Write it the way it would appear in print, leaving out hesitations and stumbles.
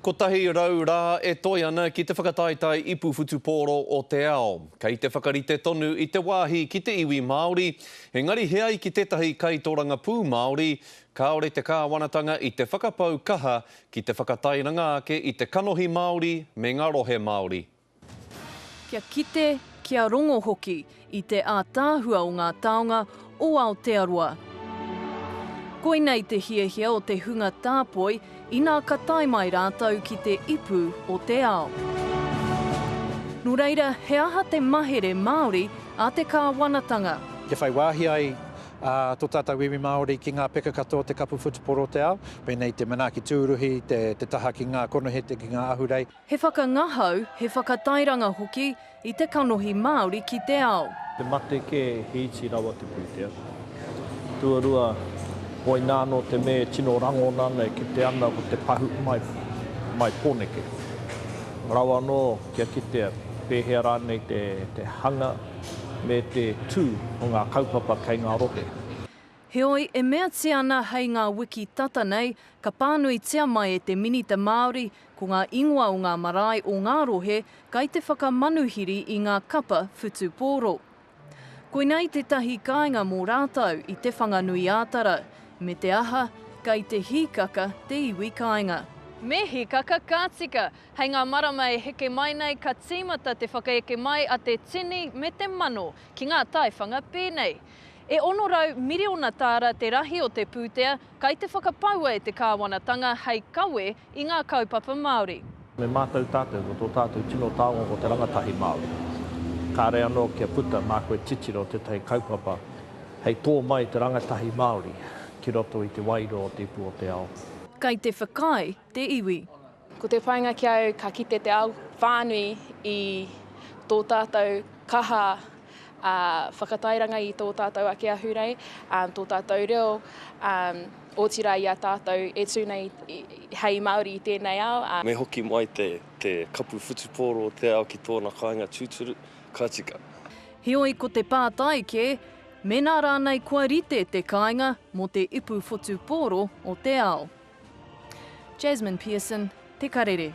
Ko tahi rau rā e toi ana ki te whakataitai ipu whutupōro o te ao. Kei te whakarite tonu i te wāhi ki te iwi Māori, engari heai ki tētahi kaitoranga pū Māori, kāore te kāwanatanga i te whakapau kaha ki te whakatairanga ake i te kanohi Māori me ngā rohe Māori. Kia kite, kia rongo hoki i te ātāhua o ngā taonga o Aotearoa. Koinei te hiahia o te hunga tāpoi, ina ka tai mai rātau ki te ipu o te ao. Nō reira, he aha te mahere Māori a te kāwanatanga. Ke whai wāhi ai tō tātou iwi Māori ki ngā peka katoa te kapu whutupōro o te ao, pēnei te manaki tūruhi, te taha ki ngā konohete ki ngā ahurei. He whakangahau, he whakatairanga hoki i te kanohi Māori ki te ao. Te mate ke he iti rawa te pūtea. Tuarua, hoi nāno te me tino rango nana ki te ana ko te pahu mai pōneke. Rawa no kia kitea pēhea rānei te hanga me te tū o ngā kaupapa kei ngā rohe. Heoi, e mea te ana hei ngā wiki tata nei, ka pānui tia mai e te minita Māori ko ngā ingoa o ngā marae o ngā rohe kai te whakamanuhiri i ngā kapa whutupōro. Koinei te tahi kāinga mō rātau i te whanganui ātara, me te aha, kai te hīkaka te iwi kāinga. Me hīkaka kātika, hei ngā marama e heke mai nei ka tīmata te whakaeke mai a te tini me te mano ki ngā taiwhanga pēnei. E ono rau miriona tāra te rahi o te pūtea, kai te whakapaua e te kāwanatanga hei kawe i ngā kaupapa Māori. Me mātou tātou ko tō tātou tino tāonga ko te rangatahi Māori. Ka rea no kia puta mā koe titiro te tei kaupapa hei tō mai te rangatahi Māori ki roto i te wairo o te ipu o te ao. Kai te whakai te iwi. Ko te whainga ki au ka kite te ao whānui i tō tātou kaha whakatairanga i tō tātou ake ahurei, tō tātou reo, o tira i a tātou e tūna hei Māori i tēnei ao. Me hoki mai te kapu whutupōro o te ao ki tōna kāinga tūturu, ka tika. Heoi ko te pātai ke, mena rānei kua rite te kāinga mo te ipu whutupōro o te ao. Jasmine Pearson, Te Karere.